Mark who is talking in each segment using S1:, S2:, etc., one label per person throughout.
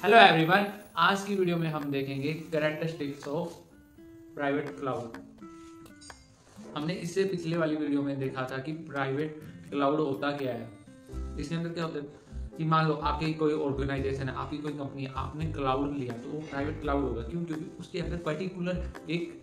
S1: Hello everyone, आज की video में हम देखेंगे कैरेक्टरिस्टिक्स ऑफ प्राइवेट क्लाउड। हमने इससे पिछले वाली वीडियो में देखा था कि प्राइवेट क्लाउड होता क्या है। इसके अंदर क्या होता है कि मान लो आपकी कोई ऑर्गेनाइजेशन है, आपकी कोई कंपनी है, आपने क्लाउड लिया तो वो प्राइवेट क्लाउड होगा। क्यों? क्योंकि उसके अंदर पर्टिकुलर एक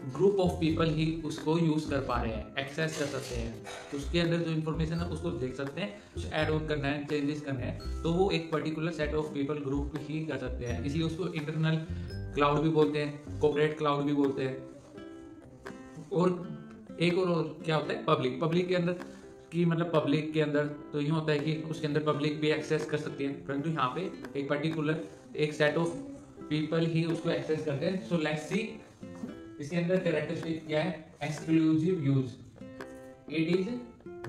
S1: ग्रुप ऑफ पीपल ही उसको यूज कर पा रहे हैं, एक्सेस कर सकते हैं। तो उसके अंदर जो इन्फॉर्मेशन है उसको देख सकते हैं, कुछ ऐड ऑन करना है, चेंजेस करने हैं, तो वो एक particular set of people group ही कर सकते हैं। इसलिए उसको इंटरनल क्लाउड भी बोलते हैं, कॉर्पोरेट क्लाउड भी बोलते हैं। और एक और क्या होता है, पब्लिक के अंदर कि मतलब पब्लिक के अंदर तो यूँ होता है कि उसके अंदर पब्लिक भी एक्सेस कर सकती है, परंतु यहाँ पे एक पर्टिकुलर एक सेट ऑफ पीपल ही उसको एक्सेस करते हैं। सो लेट्स सी इसके अंदर कैरेक्टरिस्टिक क्या है। Exclusive use, it is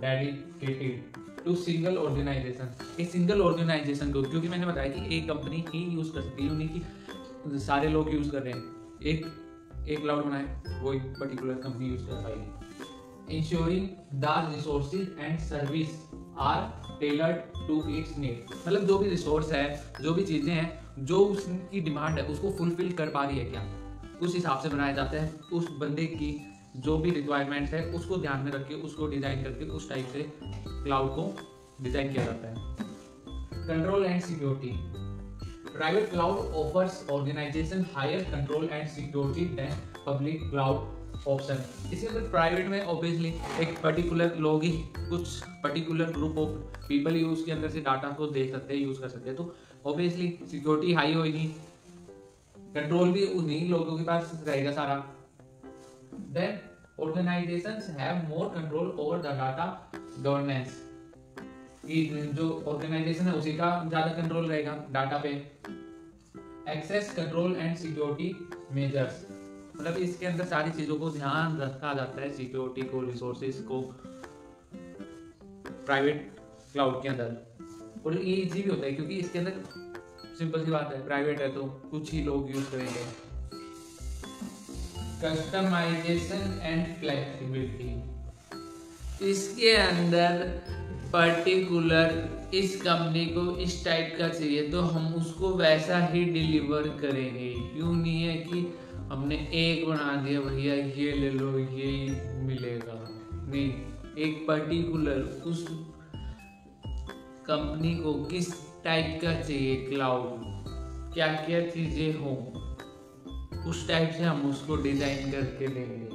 S1: dedicated to single organization. एक सिंगल ऑर्गेनाइजेशन को, क्योंकि मैंने बताया कि एक कंपनी ही यूज कर सकती है, नहीं कि सारे लोग यूज कर रहे हैं। एक क्लाउड बनाए वो एक पर्टिकुलर कंपनी यूज कर पाएगी। Ensuring the resources and service are tailored to its need, मतलब जो भी रिसोर्स है, जो भी चीजें हैं, जो उसकी डिमांड है उसको फुलफिल कर पा रही है क्या, उस हिसाब से बनाया जाता है। उस बंदे की जो भी रिक्वायरमेंट्स है उसको ध्यान में रख के उसको डिजाइन करके उस टाइप से क्लाउड को डिजाइन किया जाता है। Control and security, private cloud offers organization higher control and security than public cloud option. इसके अंदर प्राइवेट में ऑब्वियसली एक पर्टिकुलर लोग ही, कुछ पर्टिकुलर ग्रुप ऑफ पीपल ही उसके अंदर से डाटा को देख सकते हैं, यूज कर सकते हैं, तो ऑब्वियसली सिक्योरिटी हाई होगी, कंट्रोल भी उन्हीं लोगों के पास रहेगा सारा। Then organizations have more control over the data governance, जो ऑर्गेनाइजेशन है उसी का ज्यादा कंट्रोल रहेगा डाटा पे। Access control and security measures, मतलब इसके अंदर सारी चीजों को ध्यान रखा जाता है, सिक्योरिटी को, रिसोर्सेज को प्राइवेट क्लाउड के अंदर। और ये इजी भी होता है क्योंकि इसके अंदर सिंपल सी बात है, प्राइवेट है तो कुछ ही लोग यूज करेंगे। कस्टमाइजेशन एंड फ्लेक्सिबिलिटी, इसके अंदर पर्टिकुलर इस कंपनी को इस टाइप का चाहिए तो हम उसको वैसा ही डिलीवर करेंगे। क्यों नहीं है कि हमने एक बना दिया भैया ये ले लो ये मिलेगा, नहीं, एक पर्टिकुलर उस कंपनी को किस टाइप का चाहिए क्लाउड, क्या क्या चीजें हो, उस टाइप से हम उसको डिजाइन करके देंगे।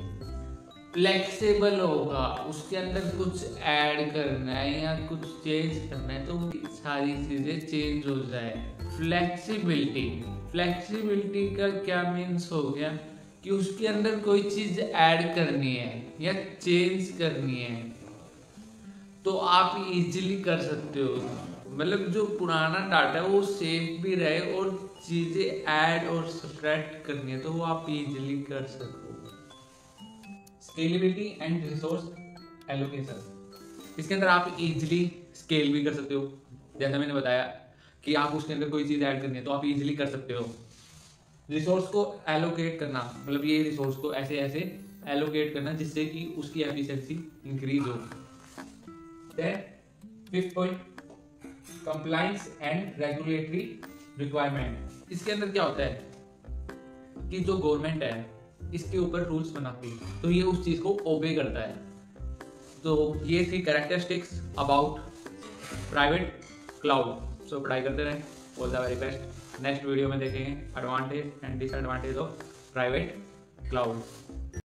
S1: फ्लेक्सिबल होगा, उसके अंदर कुछ ऐड करना है या कुछ चेंज करना है तो सारी चीजें चेंज हो जाए। फ्लेक्सिबिलिटी का क्या मीन्स हो गया कि उसके अंदर कोई चीज ऐड करनी है या चेंज करनी है तो आप इजीली कर सकते हो, मतलब जो पुराना डाटा है वो सेफ भी रहे और चीजें ऐड और सब्ट्रैक्ट करनी है तो वो आप इजीली कर सको। स्केलेबिलिटी एंड रिसोर्स एलोकेशन, इसके अंदर आप इजीली स्केल भी कर सकते हो, जैसा मैंने बताया कि आप उसके अंदर कोई चीज ऐड करनी है तो आप इजीली कर सकते हो। रिसोर्स को एलोकेट करना, मतलब ये रिसोर्स को ऐसे ऐसे एलोकेट करना जिससे कि उसकी एफिशिएंसी इंक्रीज हो। Fifth point, compliance and regulatory requirement, इसके अंदर क्या होता है कि जो गवर्नमेंट है इसके ऊपर रूल्स बनाती है तो ये उस चीज को ओबे करता है। तो ये थी कैरेक्टरिस्टिक्स अबाउट प्राइवेट क्लाउड। सो पढ़ाई करते रहें, all the very best. Next video में देखेंगे advantage and disadvantage of private cloud.